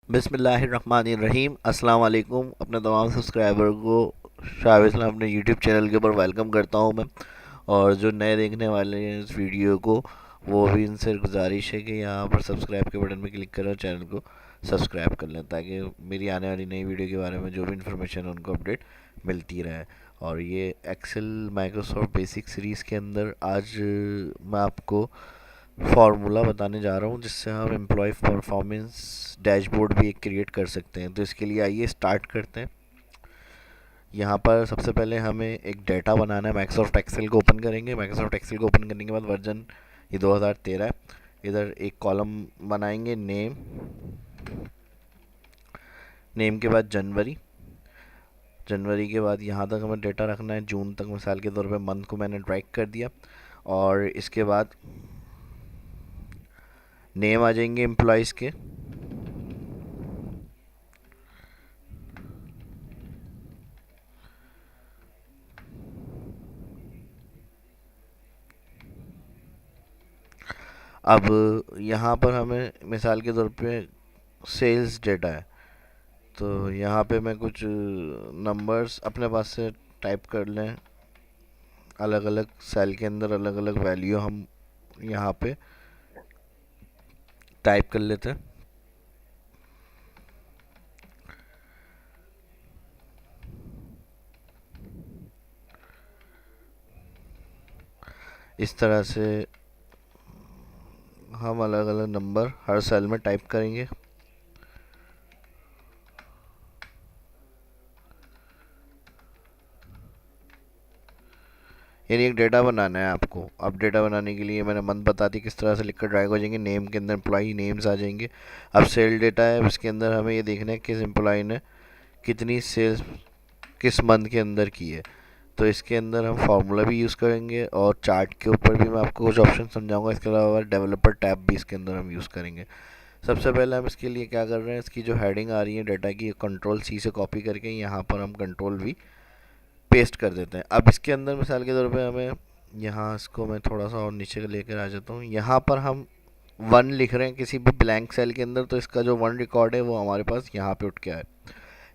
बिस्मिल्लाहिर्रहमानिर्रहीम। अस्सलाम वालेकुम। अपने तमाम सब्सक्राइबर को शाह इस्लाम अपने यूट्यूब चैनल के ऊपर वेलकम करता हूँ मैं। और जो नए देखने वाले हैं इस वीडियो को, वो भी इनसे गुजारिश है कि यहाँ पर सब्सक्राइब के बटन पर क्लिक करें और चैनल को सब्सक्राइब कर लें, ताकि मेरी आने वाली नई वीडियो के बारे में जो भी इन्फॉर्मेशन है उनको अपडेट मिलती रहे। और ये एक्सेल माइक्रोसॉफ्ट बेसिक सीरीज़ के अंदर आज मैं आपको फार्मूला बताने जा रहा हूँ जिससे हम एम्प्लॉय परफॉर्मेंस डैशबोर्ड भी एक क्रिएट कर सकते हैं। तो इसके लिए आइए स्टार्ट करते हैं। यहाँ पर सबसे पहले हमें एक डेटा बनाना है। माइक्रोसॉफ्ट एक्सेल को ओपन करेंगे। माइक्रोसॉफ्ट एक्सेल को ओपन करने के बाद वर्जन ये 2013 है। इधर एक कॉलम बनाएंगे, नेम। नेम के बाद जनवरी। जनवरी के बाद यहाँ तक हमें डेटा रखना है, जून तक। मिसाल के तौर पे मंथ को मैंने ड्रैग कर दिया। और इसके बाद नेम आ जाएंगे एम्प्लॉयज़ के। अब यहाँ पर हमें मिसाल के तौर पे सेल्स डेटा है, तो यहाँ पे मैं कुछ नंबर्स अपने पास से टाइप कर लें। अलग अलग सेल के अंदर अलग अलग वैल्यू हम यहाँ पे टाइप कर लेते हैं। इस तरह से हम अलग अलग नंबर हर सेल में टाइप करेंगे। यानी एक डेटा बनाना है आपको। अब डेटा बनाने के लिए मैंने मंथ बता दी किस तरह से लिखकर ड्रैग हो जाएंगे। नेम के अंदर एम्प्लॉई नेम्स आ जाएंगे। अब सेल डेटा है, इसके अंदर हमें ये देखना है किस एम्प्लॉय ने कितनी सेल्स किस मंथ के अंदर की है। तो इसके अंदर हम फार्मूला भी यूज़ करेंगे और चार्ट के ऊपर भी मैं आपको कुछ ऑप्शन समझाऊंगा। इसके अलावा डेवलपर टैब भी इसके अंदर हम यूज़ करेंगे। सबसे पहले हम इसके लिए क्या कर रहे हैं, इसकी जो हेडिंग आ रही है डेटा की, कंट्रोल सी से कॉपी करके यहाँ पर हम कंट्रोल वी पेस्ट कर देते हैं। अब इसके अंदर मिसाल के तौर पे हमें यहाँ इसको मैं थोड़ा सा और नीचे लेकर आ जाता हूँ। यहाँ पर हम वन लिख रहे हैं किसी भी ब्लैंक सेल के अंदर, तो इसका जो वन रिकॉर्ड है वो हमारे पास यहाँ पे उठ के आए।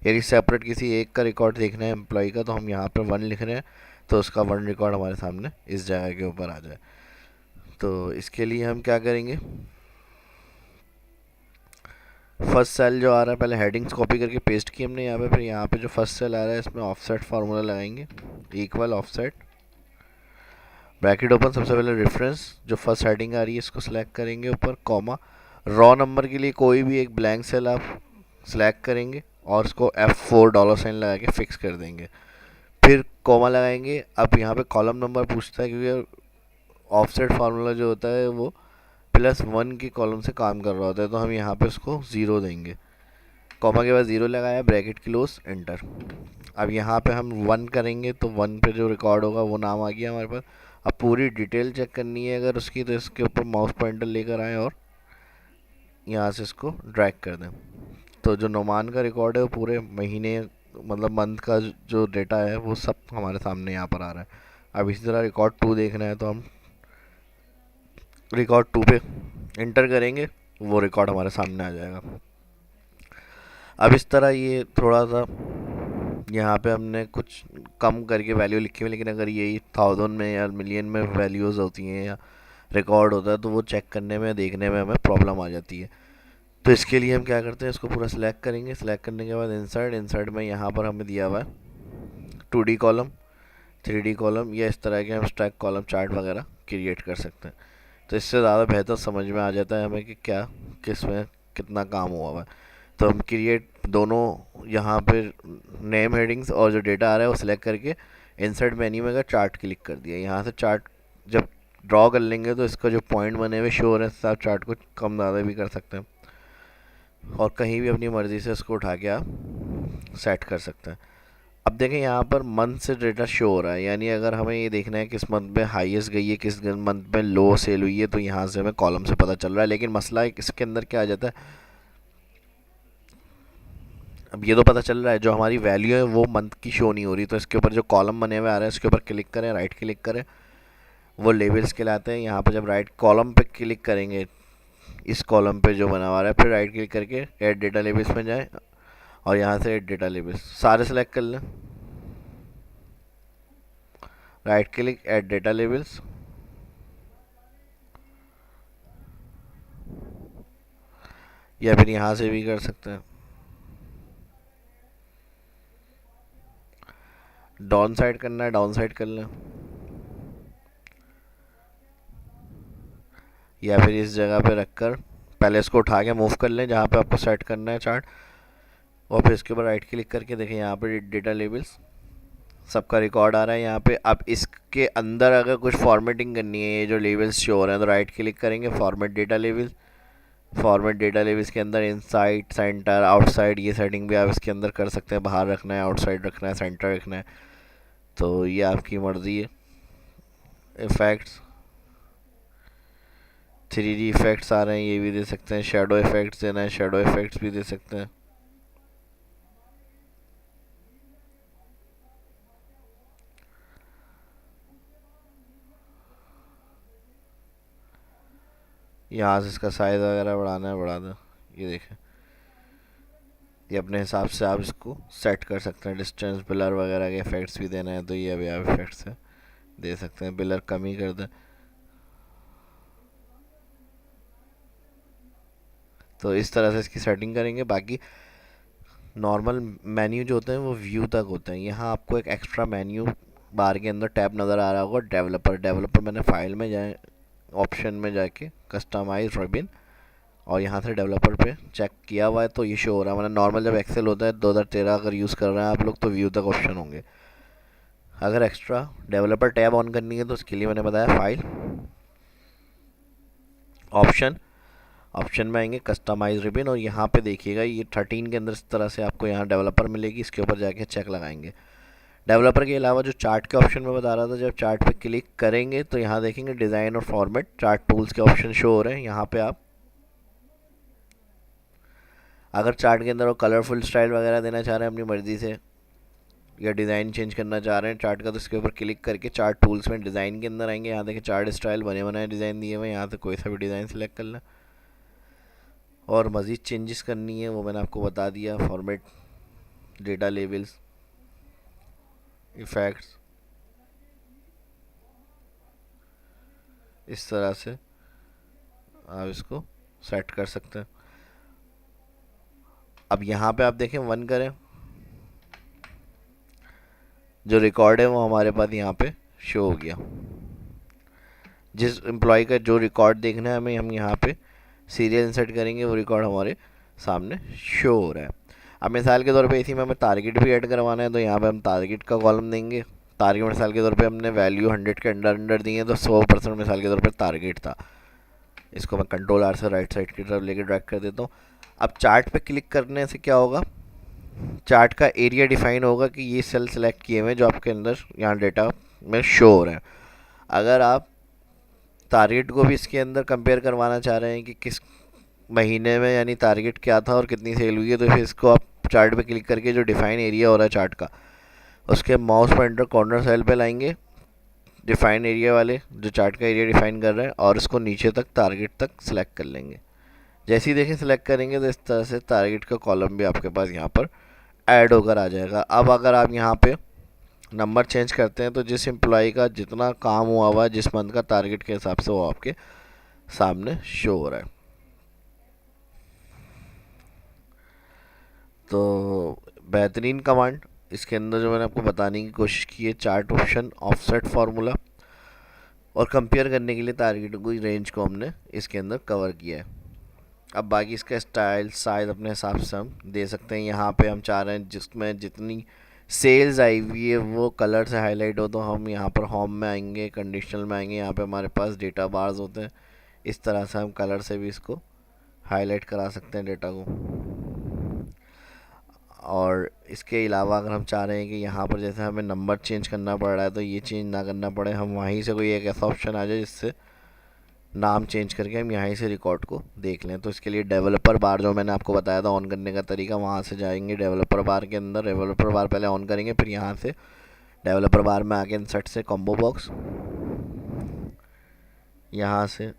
यदि सेपरेट किसी एक का रिकॉर्ड देखना है एम्प्लॉय का, तो हम यहाँ पर वन लिख रहे हैं, तो उसका वन रिकॉर्ड हमारे सामने इस जगह के ऊपर आ जाए। तो इसके लिए हम क्या करेंगे, फर्स्ट सेल जो आ रहा है, पहले हेडिंग्स कॉपी करके पेस्ट की हमने यहाँ पे। फिर यहाँ पे जो फर्स्ट सेल आ रहा है इसमें ऑफसेट फार्मूला लगाएंगे, इक्वल ऑफसेट ब्रैकेट ओपन। सबसे पहले रेफरेंस जो फर्स्ट हेडिंग आ रही है इसको सिलेक्ट करेंगे, ऊपर कॉमा। रॉ नंबर के लिए कोई भी एक ब्लैंक सेल आप सिलेक्ट करेंगे और उसको F4 डॉलर साइन लगा के फिक्स कर देंगे। फिर कॉमा लगाएंगे। अब यहाँ पे कॉलम नंबर पूछता है, क्योंकि ऑफसेट फार्मूला जो होता है वो +1 की कॉलम से काम कर रहा होता है, तो हम यहाँ पे उसको 0 देंगे। कॉमा के बाद 0 लगाया, ब्रैकेट क्लोज, एंटर। अब यहाँ पे हम 1 करेंगे तो 1 पे जो रिकॉर्ड होगा वो नाम आ गया हमारे पास। अब पूरी डिटेल चेक करनी है अगर उसकी, तो इसके ऊपर माउस पॉइंटर लेकर आएँ और यहाँ से इसको ड्रैग कर दें। तो जो नोमान का रिकॉर्ड है वो पूरे महीने मतलब मंथ का जो डेटा है वो सब हमारे सामने यहाँ पर आ रहा है। अब इसी तरह रिकॉर्ड 2 देखना है, तो हम रिकॉर्ड 2 पे इंटर करेंगे, वो रिकॉर्ड हमारे सामने आ जाएगा। अब इस तरह ये थोड़ा सा यहाँ पे हमने कुछ कम करके वैल्यू लिखी हुई, लेकिन अगर यही 1000 में या मिलियन में वैल्यूज़ होती हैं या रिकॉर्ड होता है, तो वो चेक करने में देखने में हमें प्रॉब्लम आ जाती है। तो इसके लिए हम क्या करते हैं, इसको पूरा सिलेक्ट करेंगे। सिलेक्ट करने के बाद इंसर्ट, इंसर्ट में यहाँ पर हमें दिया हुआ है 2D कॉलम, 3D कॉलम, या इस तरह के हम स्टैक कॉलम चार्ट वगैरह क्रिएट कर सकते हैं। तो इससे ज़्यादा बेहतर समझ में आ जाता है हमें कि क्या किस में कितना काम हुआ हुआ है। तो हम क्रिएट दोनों यहाँ पे नेम हेडिंग्स और जो डेटा आ रहा है वो सिलेक्ट करके इंसर्ट मेन्यू में अगर चार्ट क्लिक कर दिया, यहाँ से चार्ट जब ड्रॉ कर लेंगे तो इसका जो पॉइंट बने हुए शो हो रहे हैं, आप चार्ट को कम ज़्यादा भी कर सकते हैं और कहीं भी अपनी मर्ज़ी से इसको उठा के आप सेट कर सकते हैं। अब देखें यहाँ पर मंथ से डेटा शो हो रहा है, यानी अगर हमें ये देखना है किस मंथ में हाईएस्ट गई है, किस मंथ में लो सेल हुई है, तो यहाँ से हमें कॉलम से पता चल रहा है। लेकिन मसला इसके अंदर क्या आ जाता है, अब ये तो पता चल रहा है जो हमारी वैल्यू है वो मंथ की शो नहीं हो रही। तो इसके ऊपर जो कॉलम बने हुए आ रहे हैं इसके ऊपर क्लिक करें, राइट क्लिक करें, वो लेबल्स कहलाते हैं। यहाँ पर जब राइट कॉलम पे क्लिक करेंगे इस कॉलम पे जो बना हुआ है, फिर राइट क्लिक करके ऐड डेटा लेबल्स में जाएं और यहाँ से ऐड डेटा लेबल्स सारे सेलेक्ट कर लें। Right click add data labels, या फिर यहाँ से भी कर सकते हैं। डाउन साइड करना है, डाउन साइड कर लें, या फिर इस जगह पे रखकर पहले इसको उठा के मूव कर लें जहाँ पे आपको सेट करना है चार्ट, और फिर इसके ऊपर राइट क्लिक करके देखें यहाँ पे डेटा लेबल्स सबका रिकॉर्ड आ रहा है यहाँ पे। अब इसके अंदर अगर कुछ फॉर्मेटिंग करनी है, ये जो लेबल्स शो हो रहे हैं, तो राइट क्लिक करेंगे format data labels. Format data labels के अंदर इनसाइड, सेंटर, आउटसाइड, ये सेटिंग भी आप इसके अंदर कर सकते हैं, बाहर रखना है, आउटसाइड रखना है, सेंटर रखना है, तो ये आपकी मर्ज़ी है। इफ़ेक्ट्स, 3D इफ़ेक्ट्स आ रहे हैं, ये भी दे सकते हैं। शेडो इफ़ेक्ट्स देना है, शेडो इफ़ेक्ट्स भी दे सकते हैं। यहाँ से इसका साइज़ वगैरह बढ़ाना है, बढ़ा दो। ये देखें, ये अपने हिसाब से आप इसको सेट कर सकते हैं। डिस्टेंस, ब्लर वगैरह के इफ़ेक्ट्स भी देना है तो ये अभी आप इफ़ेक्ट्स है दे सकते हैं। ब्लर कम ही कर दें तो इस तरह से इसकी सेटिंग करेंगे। बाकी नॉर्मल मेन्यू जो होते हैं वो व्यू तक होते हैं। यहाँ आपको एक एक्स्ट्रा मेन्यू बार के अंदर टैब नज़र आ रहा होगा, डेवलपर मैंने फाइल में जाए, ऑप्शन में जाके कस्टमाइज रिबन, और यहाँ से डेवलपर पे चेक किया हुआ है तो ये शो हो रहा है। मतलब नॉर्मल जब एक्सेल होता है 2013 अगर यूज़ कर रहे हैं आप लोग तो व्यू तक ऑप्शन होंगे। अगर एक्स्ट्रा डेवलपर टैब ऑन करनी है तो उसके लिए मैंने बताया फाइल, ऑप्शन में आएंगे कस्टमाइज रिबन, और यहाँ पे देखिएगा ये 13 के अंदर इस तरह से आपको यहाँ डेवलपर मिलेगी। इसके ऊपर जाके चेक लगाएंगे। डेवलपर के अलावा जो चार्ट के ऑप्शन में बता रहा था, जब चार्ट पे क्लिक करेंगे तो यहाँ देखेंगे डिज़ाइन और फॉर्मेट चार्ट टूल्स के ऑप्शन शो हो रहे हैं। यहाँ पे आप अगर चार्ट के अंदर वो कलरफुल स्टाइल वगैरह देना चाह रहे हैं अपनी मर्ज़ी से, या डिज़ाइन चेंज करना चाह रहे हैं चार्ट का, तो इसके ऊपर क्लिक करके चार्ट टूल्स में डिज़ाइन के अंदर आएंगे। यहाँ देखिए चार्ट स्टाइल बने बनाए डिज़ाइन दिए हुए हैं, यहाँ से कोई सा भी डिज़ाइन सेलेक्ट कर लें। और मज़ीद चेंजेस करनी है वो मैंने आपको बता दिया। फॉर्मेट, डेटा लेबल्स, इफ़ेक्ट्स, इस तरह से आप इसको सेट कर सकते हैं। अब यहाँ पे आप देखें, वन करें, जो रिकॉर्ड है वो हमारे पास यहाँ पे शो हो गया। जिस एम्प्लॉय का जो रिकॉर्ड देखना है हमें, हम यहाँ पे सीरियल इंसर्ट करेंगे, वो रिकॉर्ड हमारे सामने शो हो रहा है। अब मिसाल के तौर पे इसी में हमें टारगेट भी ऐड करवाना है तो यहाँ पे हम टारगेट का कॉलम देंगे। टारगेट मिसाल के तौर पे हमने वैल्यू 100 के अंडर दी है तो 100% मिसाल के तौर पे टारगेट था। इसको मैं कंट्रोल आर से राइट साइड की तरफ लेके ड्रैग कर देता हूँ। अब चार्ट पे क्लिक करने से क्या होगा, चार्ट का एरिया डिफाइन होगा कि ये सेल सेलेक्ट किए हुए हैं जो आपके अंदर यहाँ डेटा में शो हो रहे हैं। अगर आप टारगेट को भी इसके अंदर कंपेयर करवाना चाह रहे हैं कि किस महीने में यानी टारगेट क्या था और कितनी सेल हुई है, तो फिर इसको आप चार्ट पे क्लिक करके जो डिफाइन एरिया हो रहा है चार्ट का, उसके माउस पॉइंटर कॉर्नर सेल पे लाएंगे, डिफाइन एरिया वाले जो चार्ट का एरिया डिफाइन कर रहे हैं, और इसको नीचे तक टारगेट तक सिलेक्ट कर लेंगे। जैसे ही देखें सिलेक्ट करेंगे तो इस तरह से टारगेट का कॉलम भी आपके पास यहाँ पर ऐड होकर आ जाएगा। अब अगर आप यहाँ पे नंबर चेंज करते हैं तो जिस एम्प्लॉय का जितना काम हुआ है जिस मंथ का, टारगेट के हिसाब से वो आपके सामने शो हो रहा है। तो बेहतरीन कमांड इसके अंदर जो मैंने आपको बताने की कोशिश की है, चार्ट ऑप्शन, ऑफसेट फार्मूला, और कंपेयर करने के लिए टारगेट को, रेंज को हमने इसके अंदर कवर किया है। अब बाकी इसका स्टाइल, साइज अपने हिसाब से हम दे सकते हैं। यहाँ पे हम चाह रहे हैं जिसमें जितनी सेल्स आई हुई है वो कलर से हाईलाइट हो, तो हम यहाँ पर होम में आएंगे, कंडीशनल में आएंगे, यहाँ पे हमारे पास डेटा बार्स होते हैं। इस तरह से हम कलर से भी इसको हाईलाइट करा सकते हैं डेटा को। और इसके अलावा अगर हम चाह रहे हैं कि यहाँ पर जैसे हमें नंबर चेंज करना पड़ रहा है तो ये चेंज ना करना पड़े, हम वहीं से कोई एक ऐसा ऑप्शन आ जाए जिससे नाम चेंज करके हम यहाँ से रिकॉर्ड को देख लें, तो इसके लिए डेवलपर बार जो मैंने आपको बताया था ऑन करने का तरीका, वहाँ से जाएंगे डेवलपर बार के अंदर, डेवलपर बार पहले ऑन करेंगे, फिर यहाँ से डेवलपर बार में आके इंसर्ट से कॉम्बो बॉक्स, यहाँ से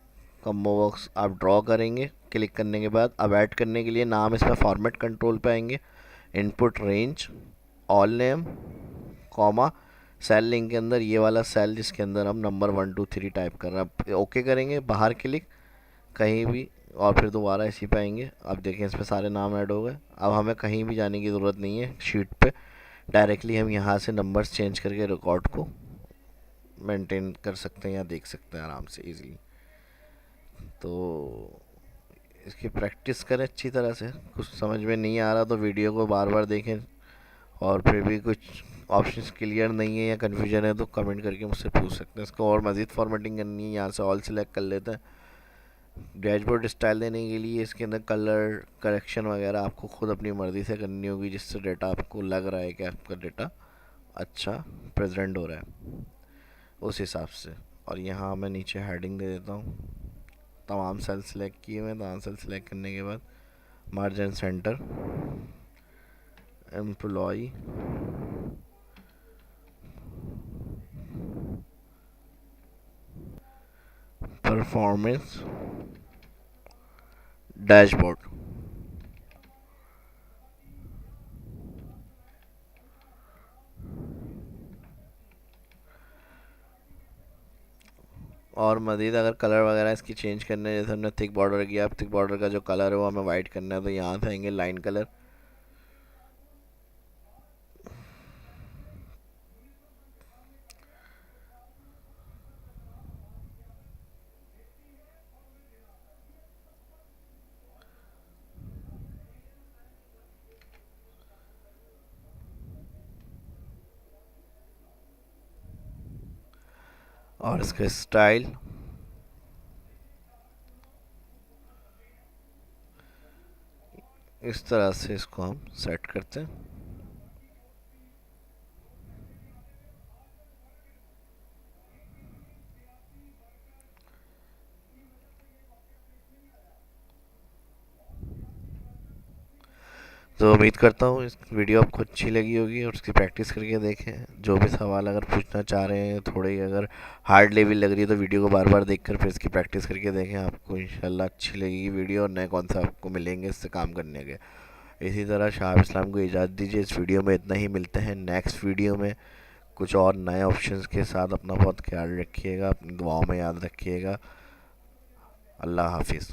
कम्बो बॉक्स आप ड्रॉ करेंगे। क्लिक करने के बाद अब ऐड करने के लिए नाम इसमें फॉर्मेट कंट्रोल पे आएंगे, input range, all name, comma, cell link के अंदर ये वाला सेल जिसके अंदर हम नंबर 1 2 3 टाइप कर रहे हैं, ओके करेंगे, बाहर क्लिक कहीं भी, और फिर दोबारा इसी पे आएंगे। अब देखें इसमें सारे नाम ऐड हो गए। अब हमें कहीं भी जाने की ज़रूरत नहीं है शीट पे, डायरेक्टली हम यहाँ से नंबर्स चेंज करके रिकॉर्ड को मेंटेन कर सकते हैं या देख सकते हैं आराम से इजीली। तो इसकी प्रैक्टिस करें अच्छी तरह से। कुछ समझ में नहीं आ रहा तो वीडियो को बार बार देखें, और फिर भी कुछ ऑप्शंस क्लियर नहीं है या कन्फ्यूजन है तो कमेंट करके मुझसे पूछ सकते हैं। इसको और मज़ीद फॉर्मेटिंग करनी है, यहाँ से ऑल सेलेक्ट कर लेते हैं। डैशबोर्ड स्टाइल देने के लिए इसके अंदर कलर करेक्शन वगैरह आपको खुद अपनी मर्ज़ी से करनी होगी, जिससे डेटा आपको लग रहा है कि आपका डेटा अच्छा प्रेजेंट हो रहा है उस हिसाब से। और यहाँ मैं नीचे हेडिंग दे देता हूँ। तमाम सेल सेलेक्ट किए हुए, तमाम सेल सेलेक्ट करने के बाद margin centre, employ, performance, dashboard. और मज़ीद अगर कलर वगैरह इसकी चेंज करने है, जैसे हमने थिक बॉर्डर किया, अब थिक बॉर्डर का जो कलर है वो हमें वाइट करना है, तो यहाँ से आएंगे लाइन कलर, और इसका स्टाइल इस तरह से इसको हम सेट करते हैं। तो उम्मीद करता हूँ इस वीडियो आपको अच्छी लगी होगी और उसकी प्रैक्टिस करके देखें। जो भी सवाल अगर पूछना चाह रहे हैं, थोड़ी अगर हार्ड लेवल लग रही है तो वीडियो को बार बार देखकर फिर इसकी प्रैक्टिस करके देखें। आपको इंशाल्लाह अच्छी लगेगी वीडियो और नए कॉन्सेप्ट आपको मिलेंगे इससे काम करने के। इसी तरह शाह इस्लाम को इजाज़त दीजिए। इस वीडियो में इतना ही, मिलते हैं नेक्स्ट वीडियो में कुछ और नए ऑप्शंस के साथ। अपना बहुत ख्याल रखिएगा, अपनी दुआओं में याद रखिएगा। अल्लाह हाफिज़।